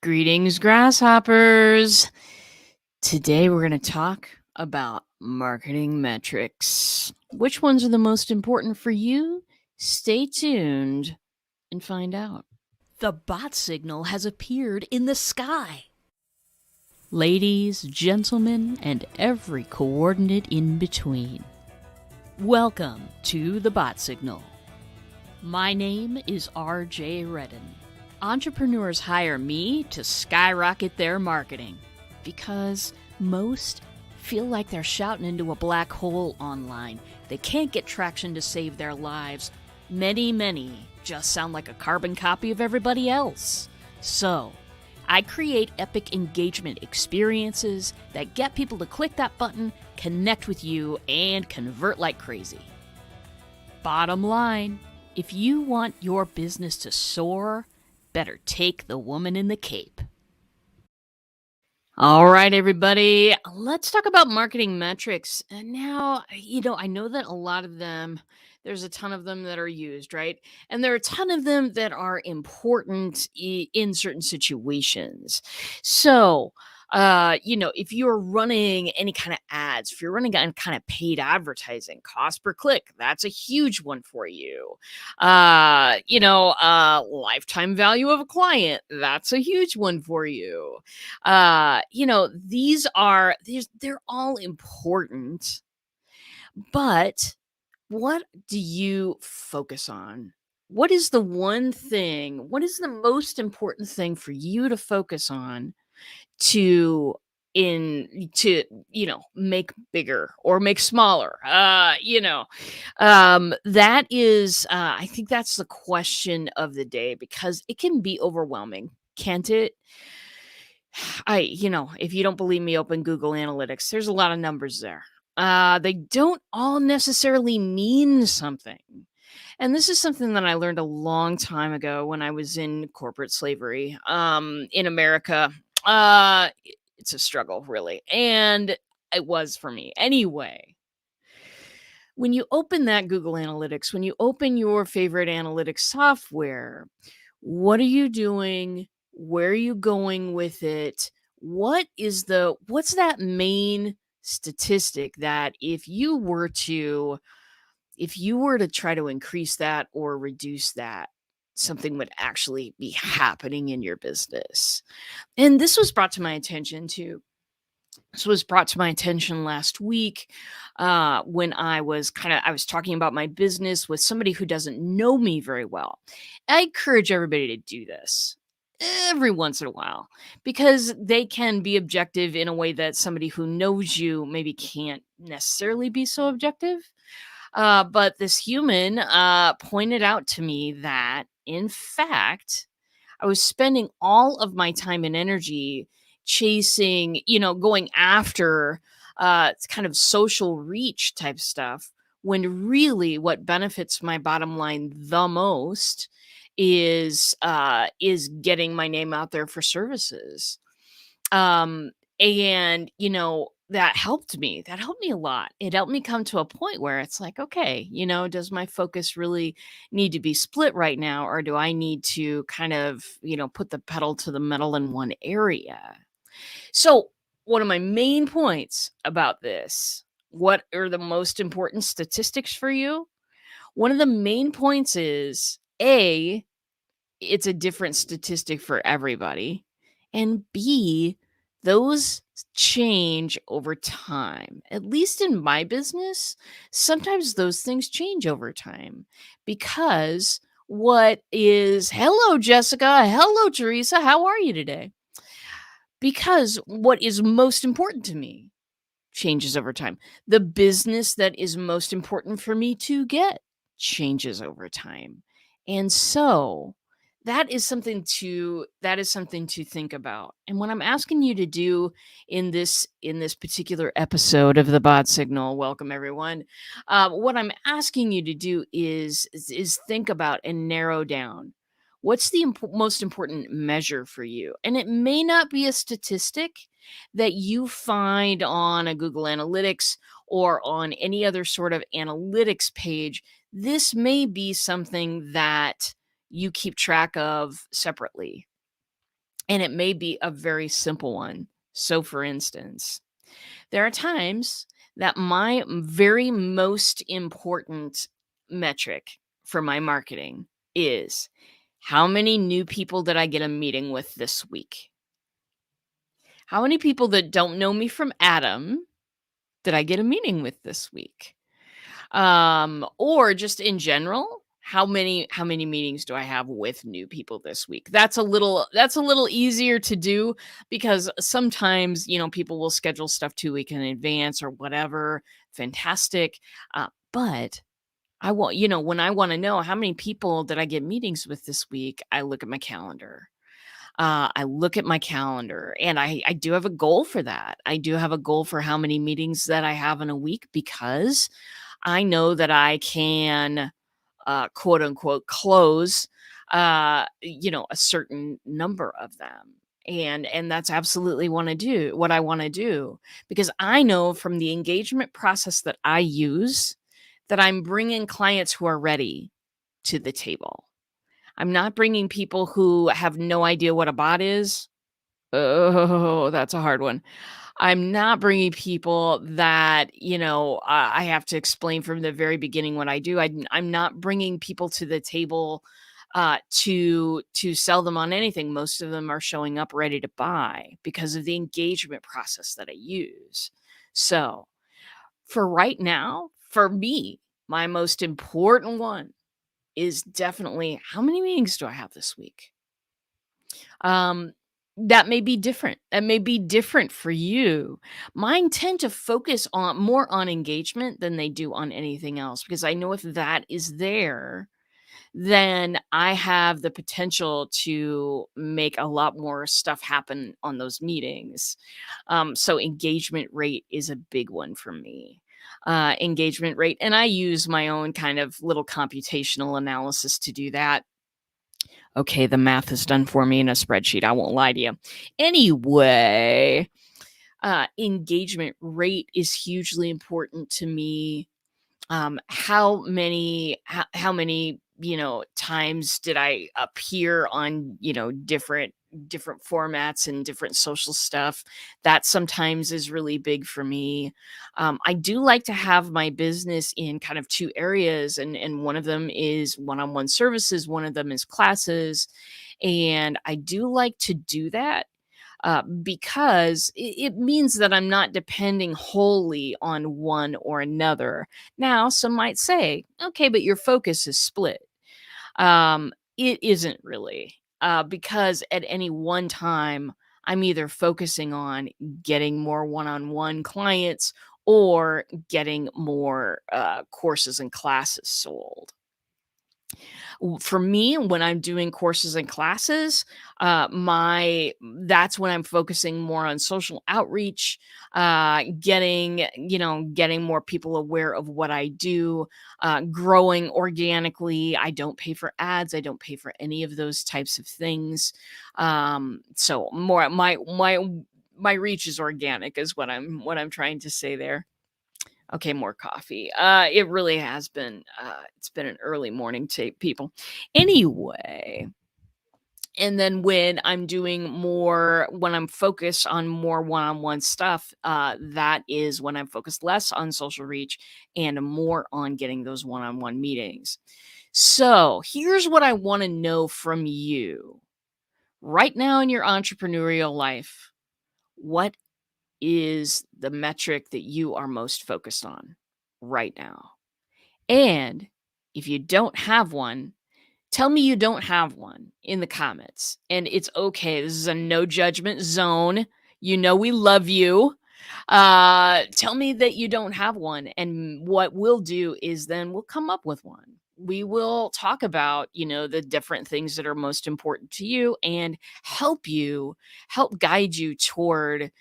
Greetings, grasshoppers. Today we're going to talk about marketing metrics. Which ones are the most important for you? Stay tuned and find out. The bot signal has appeared in the sky. Ladies, gentlemen, and every coordinate in between. Welcome to the bot signal. My name is RJ Redden. Entrepreneurs hire me to skyrocket their marketing because most feel like they're shouting into a black hole online. They can't get traction to save their lives. Many just sound like a carbon copy of everybody else. So, I create epic engagement experiences that get people to click that button, connect with you, and convert like crazy. Bottom line, if you want your business to soar, better take the woman in the cape. All right, everybody, let's talk about marketing metrics. And now, I know that a lot of them, there's a ton of them that are used, right? And there are a ton of them that are important in certain situations. So, if you're running any kind of ads, if you're running any kind of paid advertising, cost per click, that's a huge one for you. Lifetime value of a client, that's a huge one for you. They're all important, but what do you focus on? What is the one thing, what is the most important thing for you to focus on to make bigger or make smaller? That is, I think that's the question of the day, because it can be overwhelming, can't it? If you don't believe me, open Google Analytics. There's a lot of numbers there. They don't all necessarily mean something. And this is something that I learned a long time ago when I was in corporate slavery in America. It's a struggle, really. And it was for me. Anyway, when you open that Google Analytics, when you open your favorite analytics software, what are you doing? Where are you going with it? What's that main statistic that if you were to try to increase that or reduce that, something would actually be happening in your business? And this was brought to my attention last week when I was talking about my business with somebody who doesn't know me very well. I encourage everybody to do this every once in a while, because they can be objective in a way that somebody who knows you maybe can't necessarily be so objective. But this human pointed out to me that, in fact, I was spending all of my time and energy chasing, going after kind of social reach type stuff, when really what benefits my bottom line the most is getting my name out there for services. And that helped me. That helped me a lot. It helped me come to a point where it's like, okay, does my focus really need to be split right now, or do I need to kind of, put the pedal to the metal in one area? So, one of my main points about this, what are the most important statistics for you? One of the main points is, A, it's a different statistic for everybody. And B, those change over time. At least in my business, sometimes those things change over time, because hello, Jessica. Hello, Teresa. How are you today? Because what is most important to me changes over time. The business that is most important for me to get changes over time. And so that is something to think about. And what I'm asking you to do in this particular episode of the Bot Signal, welcome everyone. What I'm asking you to do is think about and narrow down what's the most important measure for you. And it may not be a statistic that you find on a Google Analytics or on any other sort of analytics page. This may be something that you keep track of separately. And it may be a very simple one. So, for instance, there are times that my very most important metric for my marketing is how many new people did I get a meeting with this week? How many people that don't know me from Adam did I get a meeting with this week? Or just in general, how many meetings do I have with new people this week? That's a little easier to do because sometimes, people will schedule stuff 2 weeks in advance or whatever. Fantastic. But when I want to know how many people did I get meetings with this week, I look at my calendar. And I do have a goal for that. I do have a goal for how many meetings that I have in a week because I know that I can, quote unquote, close, a certain number of them. And that's absolutely what I want to do because I know from the engagement process that I use that I'm bringing clients who are ready to the table. I'm not bringing people who have no idea what a bot is. Oh, that's a hard one. I'm not bringing people that, I have to explain from the very beginning what I do. I'm not bringing people to the table to sell them on anything. Most of them are showing up ready to buy because of the engagement process that I use. So, for right now, for me, my most important one is definitely how many meetings do I have this week? Um, that may be different. That may be different for you. Mine tend to focus on more on engagement than they do on anything else because I know if that is there, then I have the potential to make a lot more stuff happen on those meetings. So engagement rate is a big one for me. Engagement rate, and I use my own kind of little computational analysis to do that. Okay, the math is done for me in a spreadsheet. I won't lie to you. Anyway, engagement rate is hugely important to me. How many times did I appear on different formats and different social stuff? That sometimes is really big for me. I do like to have my business in kind of two areas, and one of them is one-on-one services, one of them is classes, and I do like to do that because it means that I'm not depending wholly on one or another. Now, some might say, okay, but your focus is split. It isn't really, because at any one time, I'm either focusing on getting more one on one clients or getting more courses and classes sold. For me, when I'm doing courses and classes, my that's when I'm focusing more on social outreach, getting more people aware of what I do, growing organically. I don't pay for ads. I don't pay for any of those types of things. So more my reach is organic is what I'm trying to say there. Okay, more coffee. It really has been, it's been an early morning to people. Anyway, and then when I'm focused on more one-on-one stuff, that is when I'm focused less on social reach and more on getting those one-on-one meetings. So here's what I want to know from you right now in your entrepreneurial life. What is the metric that you are most focused on right now? And if you don't have one, tell me you don't have one in the comments. And it's okay. This is a no judgment zone. We love you. Tell me that you don't have one. And what we'll do is then we'll come up with one. We will talk about, the different things that are most important to you and help guide you toward,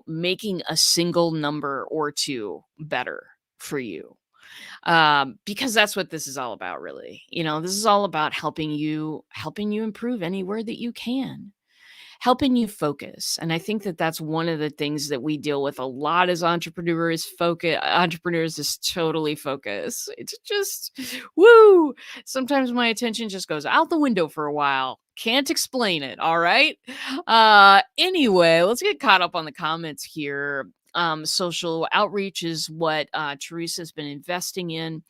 making a single number or two better for you, because that's what this is all about, really. This is all about helping you improve anywhere that you can. helping you focus. And I think that that's one of the things that we deal with a lot as entrepreneurs. Entrepreneurs is totally focus. It's just woo. Sometimes my attention just goes out the window for a while. Can't explain it. All right. Anyway, let's get caught up on the comments here. Social outreach is what Teresa's been investing in.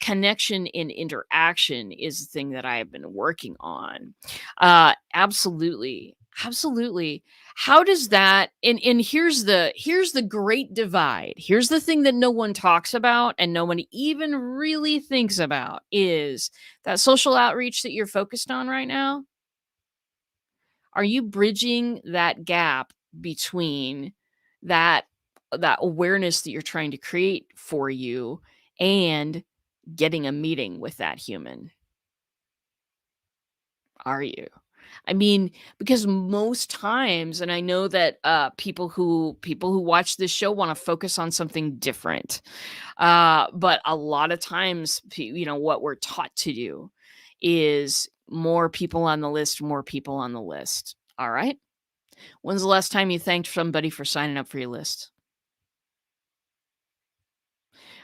Connection and interaction is the thing that I have been working on. Absolutely. Absolutely. How does that and here's the great divide. Here's the thing that no one talks about and no one even really thinks about is that social outreach that you're focused on right now. Are you bridging that gap between that that awareness that you're trying to create for you and getting a meeting with that human? Are you? I mean, because most times, and I know that people who watch this show want to focus on something different, but a lot of times, what we're taught to do is more people on the list, more people on the list. All right. When's the last time you thanked somebody for signing up for your list?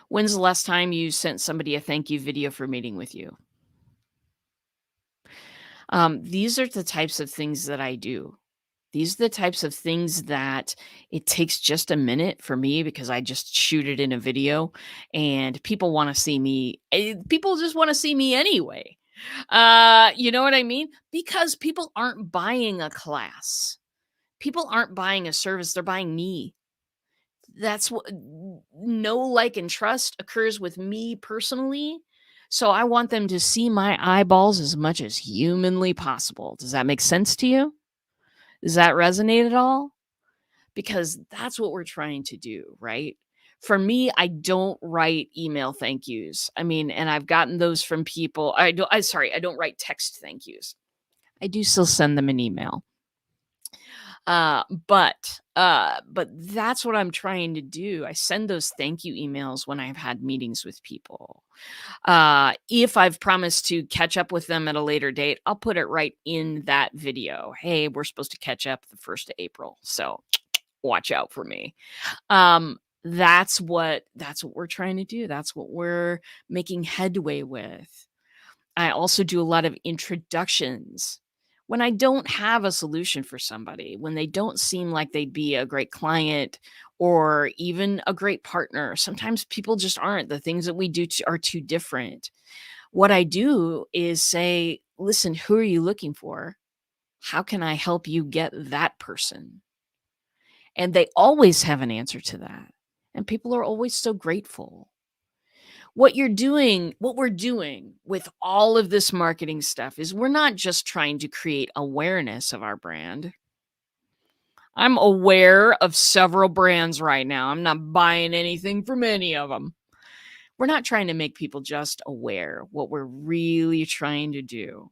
When's the last time you sent somebody a thank you video for meeting with you? These are the types of things that I do. These are the types of things that it takes just a minute for me because I just shoot it in a video and people want to see me. People just want to see me anyway. You know what I mean? Because people aren't buying a class. People aren't buying a service, they're buying me. That's what know, like, and trust occurs with me personally. So I want them to see my eyeballs as much as humanly possible. Does that make sense to you? Does that resonate at all? Because that's what we're trying to do, right? For me, I don't write email thank yous. I mean, and I've gotten those from people. I don't write text thank yous. I do still send them an email. But that's what I'm trying to do. I send those thank you emails when I've had meetings with people. If I've promised to catch up with them at a later date, I'll put it right in that video. Hey, we're supposed to catch up the 1st of April. So watch out for me. That's what we're trying to do. That's what we're making headway with. I also do a lot of introductions. When I don't have a solution for somebody, when they don't seem like they'd be a great client or even a great partner, sometimes people just aren't. The things that we do are too different. What I do is say, listen, who are you looking for? How can I help you get that person? And they always have an answer to that. And people are always so grateful. What we're doing with all of this marketing stuff is we're not just trying to create awareness of our brand. I'm aware of several brands right now. I'm not buying anything from any of them. We're not trying to make people just aware. What we're really trying to do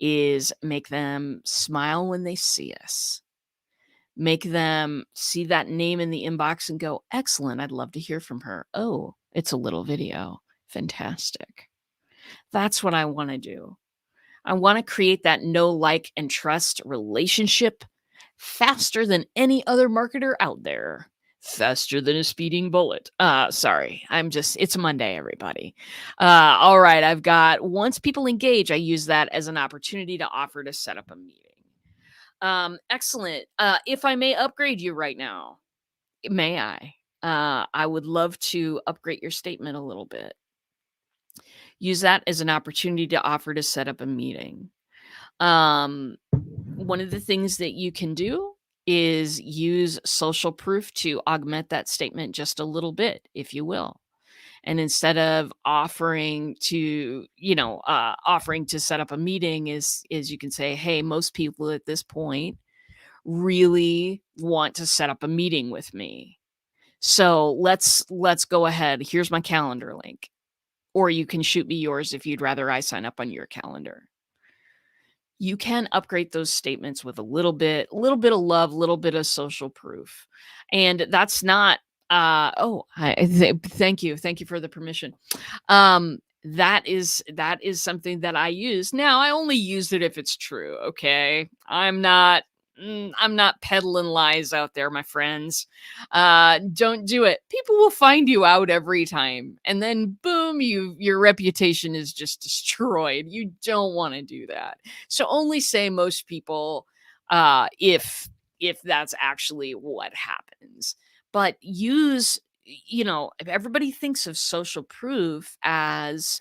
is make them smile when they see us. Make them see that name in the inbox and go, excellent, I'd love to hear from her. Oh, it's a little video. Fantastic. That's what I want to do. I want to create that know, like, and trust relationship faster than any other marketer out there. Faster than a speeding bullet. Sorry. It's Monday, everybody. All right. I've got once people engage, I use that as an opportunity to offer to set up a meeting. Excellent. If I may upgrade you right now, may I? I would love to upgrade your statement a little bit. Use that as an opportunity to offer to set up a meeting. One of the things that you can do is use social proof to augment that statement just a little bit, if you will. And instead of offering to set up a meeting is you can say, hey, most people at this point really want to set up a meeting with me. So let's go ahead. Here's my calendar link. Or you can shoot me yours if you'd rather I sign up on your calendar. You can upgrade those statements with a little bit of love, a little bit of social proof. And that's not thank you for the permission. That is something that I use. Now, I only use it if it's true, okay? I'm not I'm not peddling lies out there, my friends. Don't do it. People will find you out every time, and then boom, your reputation is just destroyed. You don't want to do that. So only say most people, if that's actually what happens. But use, if everybody thinks of social proof as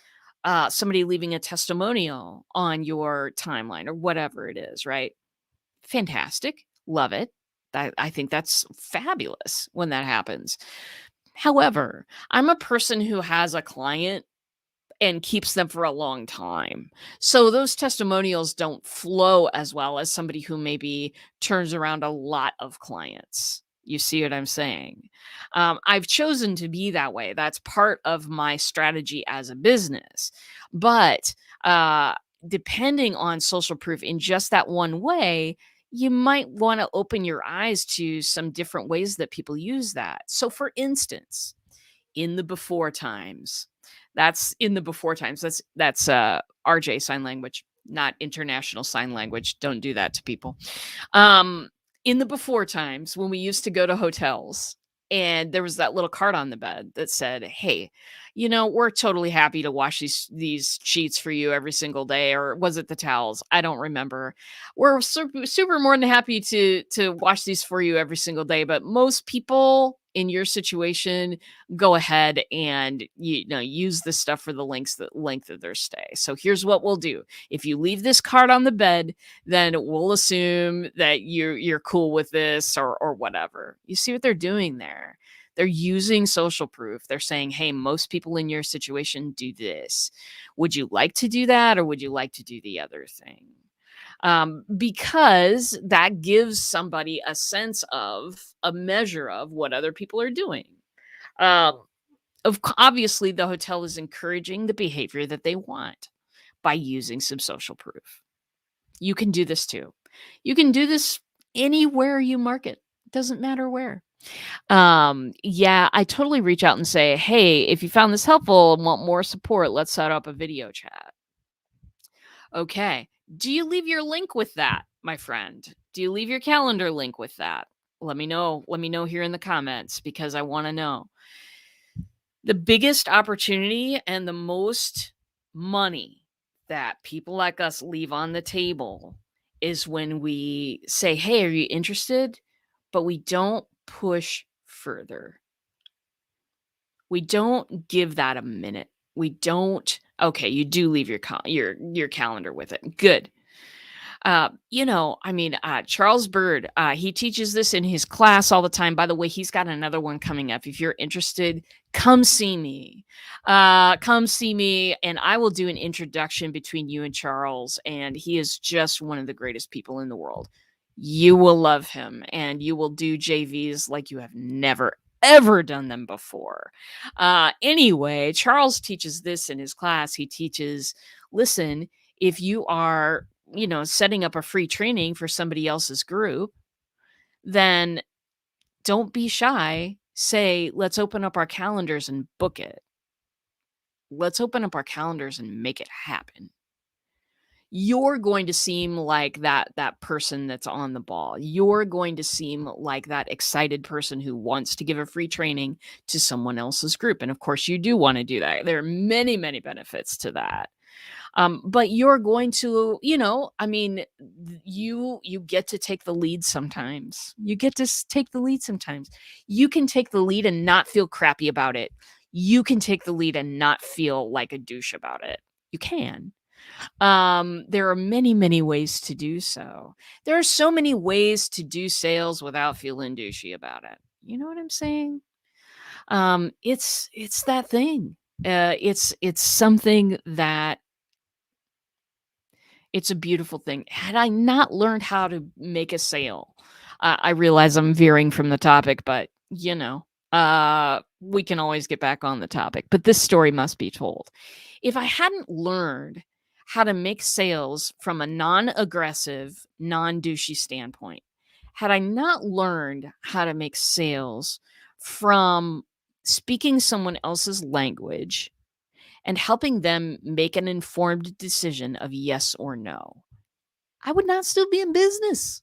somebody leaving a testimonial on your timeline or whatever it is, right? Fantastic. Love it. I think that's fabulous when that happens. However, I'm a person who has a client and keeps them for a long time. So those testimonials don't flow as well as somebody who maybe turns around a lot of clients. You see what I'm saying? I've chosen to be that way. That's part of my strategy as a business. But depending on social proof in just that one way, you might want to open your eyes to some different ways that people use that. So, for instance, in the before times. That's in the before times. That's RJ sign language, not international sign language. Don't do that to people. Um, in the before times when we used to go to hotels and there was that little card on the bed that said, "Hey, we're totally happy to wash these sheets for you every single day," or was it the towels? I don't remember. We're super more than happy to wash these for you every single day, but most people in your situation go ahead and use this stuff for the length of their stay. So here's what we'll do. If you leave this card on the bed, then we'll assume that you're cool with this or whatever. You see what they're doing there? They're using social proof. They're saying, "Hey, most people in your situation do this. Would you like to do that or would you like to do the other thing?" Because that gives somebody a sense of a measure of what other people are doing. Um, Obviously, the hotel is encouraging the behavior that they want by using some social proof. You can do this too. You can do this anywhere you market. Doesn't matter where. Yeah, I totally reach out and say, "Hey, if you found this helpful and want more support, let's set up a video chat." Okay. Do you leave your link with that, my friend? Do you leave your calendar link with that? Let me know. Let me know here in the comments because I want to know. The biggest opportunity and the most money that people like us leave on the table is when we say, "Hey, are you interested?" But we don't push further. We don't give that a minute. We don't. Okay, you do leave your calendar with it. Good. Charles Bird, he teaches this in his class all the time. By the way, he's got another one coming up. If you're interested, come see me. Come see me, and I will do an introduction between you and Charles. And he is just one of the greatest people in the world. You will love him, and you will do JVs like you have never ever done them before. Anyway, Charles teaches this in his class. He teaches, listen, if you are setting up a free training for somebody else's group, then don't be shy. Say, let's open up our calendars and book it. Let's open up our calendars and make it happen. You're going to seem like that person that's on the ball. You're going to seem like that excited person who wants to give a free training to someone else's group. And of course, you do want to do that. There are many, many benefits to that. But you're going to, you get to take the lead sometimes. You get to take the lead sometimes. You can take the lead and not feel crappy about it. You can take the lead and not feel like a douche about it. You can. There are many, many ways to do so. There are so many ways to do sales without feeling douchey about it. You know what I'm saying? It's that thing. It's something that it's a beautiful thing. Had I not learned how to make a sale, I realize I'm veering from the topic, but we can always get back on the topic. But this story must be told. If I hadn't learned how to make sales from a non-aggressive, non-douchey standpoint, had I not learned how to make sales from speaking someone else's language and helping them make an informed decision of yes or no, I would not still be in business.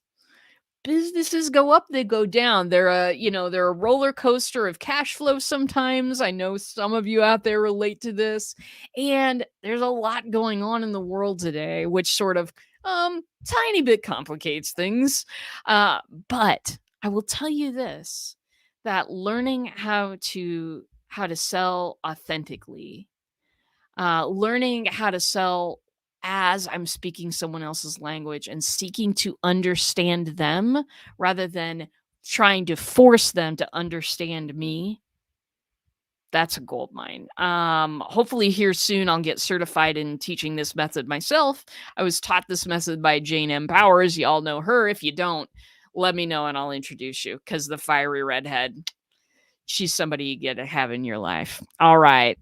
businesses go up, they go down. They're a roller coaster of cash flow sometimes. I know some of you out there relate to this. And there's a lot going on in the world today, which sort of tiny bit complicates things. Uh, but I will tell you this, that learning how to sell authentically, learning how to sell as I'm speaking someone else's language and seeking to understand them rather than trying to force them to understand me. That's a gold mine. Hopefully, here soon, I'll get certified in teaching this method myself. I was taught this method by Jane M. Powers. You all know her. If you don't, let me know and I'll introduce you, because the fiery redhead, she's somebody you get to have in your life. All right.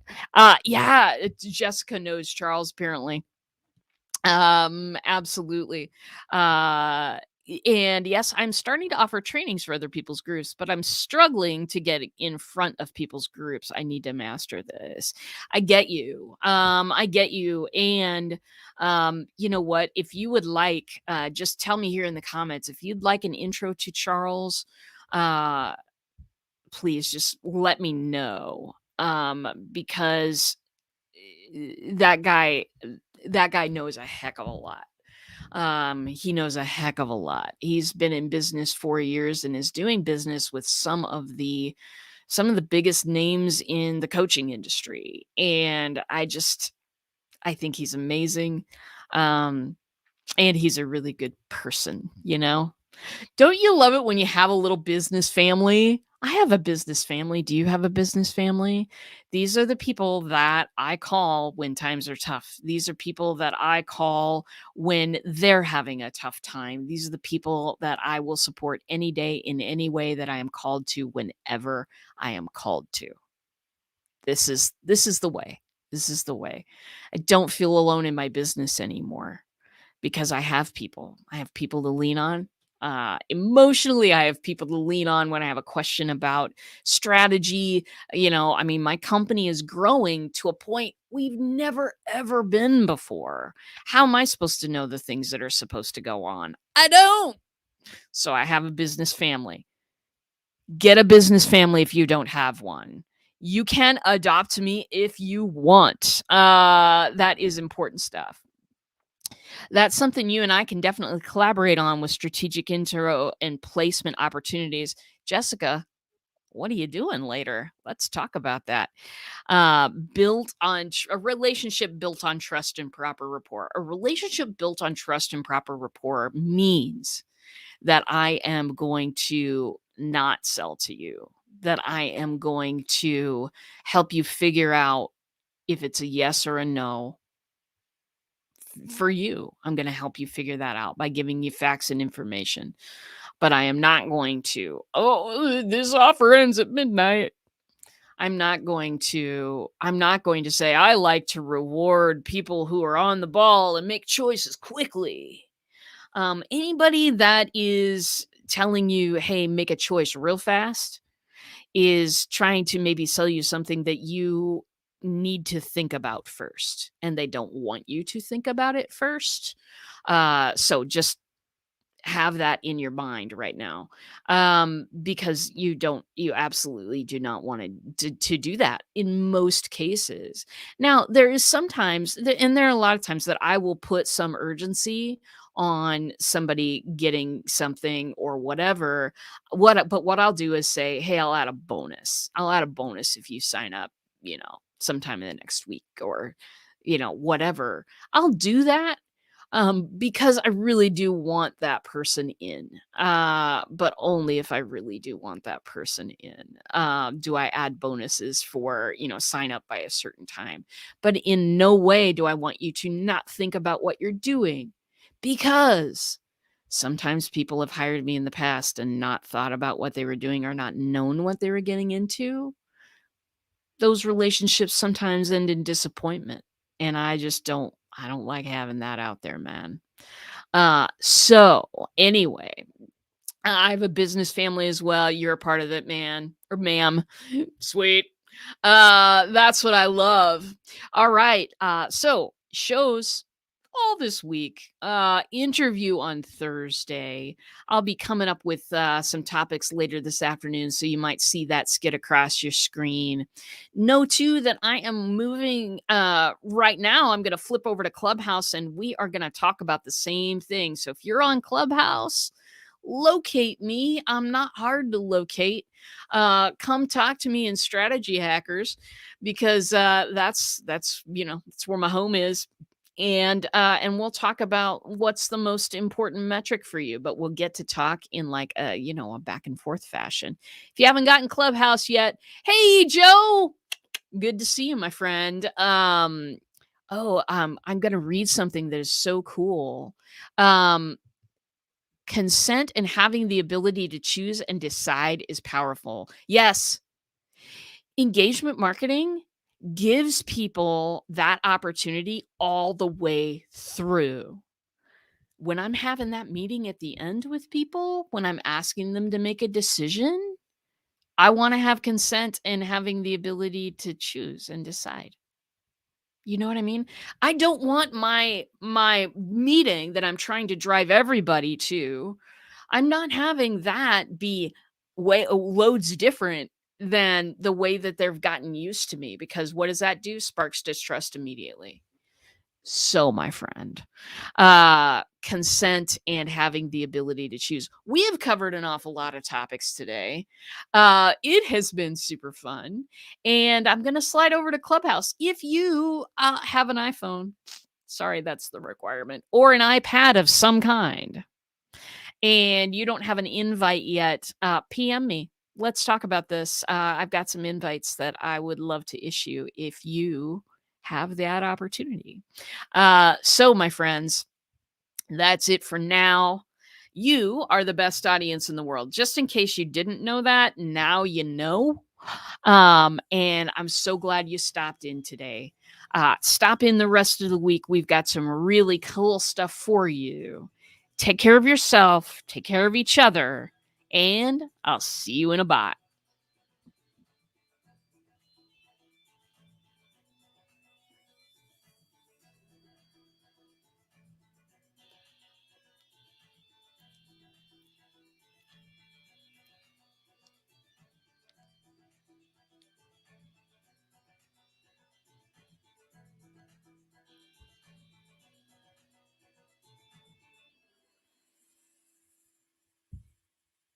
Yeah, Jessica knows Charles apparently. Absolutely. Uh and yes, I'm starting to offer trainings for other people's groups, but I'm struggling to get in front of people's groups. I need to master this. I get you. I get you. And you know what? If you would like, just tell me here in the comments if you'd like an intro to Charles. Uh please just let me know, because that guy that guy knows a heck of a lot. He knows a heck of a lot. He's been in business 4 years and is doing business with some of the biggest names in the coaching industry, and I think he's amazing. um and he's a really good person. Don't you love it when you have a little business family? I have a business family. Do you have a business family? These are the people that I call when times are tough. These are people that I call when they're having a tough time. These are the people that I will support any day in any way that I am called to whenever I am called to. This is the way. This is the way. I don't feel alone in my business anymore because I have people. I have people to lean on. Emotionally, I have people to lean on when I have a question about strategy. I mean, my company is growing to a point we've never ever been before. How am I supposed to know the things that are supposed to go on? I don't. So I have a business family. Get a business family if you don't have one. You can adopt me if you want. That is important stuff. That's something you and I can definitely collaborate on with strategic intro and placement opportunities. Jessica, what are you doing later? Let's talk about that. Built on a relationship built on trust and proper rapport. A relationship built on trust and proper rapport means that I am going to not sell to you, that I am going to help you figure out if it's a yes or a no for you. I'm going to help you figure that out by giving you facts and information. But I am not going to, oh, this offer ends at midnight. I'm not going to say I like to reward people who are on the ball and make choices quickly. Anybody that is telling you, hey, make a choice real fast, is trying to maybe sell you something that you need to think about first, and they don't want you to think about it first. So just have that in your mind right now, because you absolutely do not want to do that in most cases. Now there is sometimes and there are a lot of times that I will put some urgency on somebody getting something or whatever. But what I'll do is say, hey, I'll add a bonus if you sign up, sometime in the next week, or whatever. I'll do that, because I really do want that person in, but only if I really do want that person in. Do I add bonuses for, sign up by a certain time? But in no way do I want you to not think about what you're doing, because sometimes people have hired me in the past and not thought about what they were doing or not known what they were getting into. Those relationships sometimes end in disappointment. And I don't like having that out there, man. So anyway, I have a business family as well. You're a part of it, man or ma'am. Sweet. That's what I love. All right. So shows all this week. Interview on Thursday. I'll be coming up with some topics later this afternoon, so you might see that skid across your screen. Know too that I am moving right now. I'm going to flip over to Clubhouse, and we are going to talk about the same thing. So if you're on Clubhouse, locate me. I'm not hard to locate. Come talk to me in Strategy Hackers, because that's that's where my home is. And we'll talk about what's the most important metric for you, but we'll get to talk in like a back and forth fashion. If you haven't gotten Clubhouse yet, hey Joe, good to see you, my friend. I'm gonna read something that is so cool. um Consent and having the ability to choose and decide is powerful. Yes, engagement marketing gives people that opportunity all the way through. When I'm having that meeting at the end with people, when I'm asking them to make a decision, I want to have consent and having the ability to choose and decide. You know what I mean? I don't want my meeting that I'm trying to drive everybody to, I'm not having that be way loads different than the way that they've gotten used to me, because what does that do? Sparks distrust immediately. So, my friend, consent and having the ability to choose. We have covered an awful lot of topics today. It has been super fun. And I'm going to slide over to Clubhouse. If you have an iPhone, sorry, that's the requirement, or an iPad of some kind, and you don't have an invite yet, PM me. Let's talk about this. I've got some invites that I would love to issue if you have that opportunity. So, my friends, that's it for now. You are the best audience in the world. Just in case you didn't know that, now you know. And I'm so glad you stopped in today. Stop in the rest of the week. We've got some really cool stuff for you. Take care of yourself, take care of each other, and I'll see you in a bot.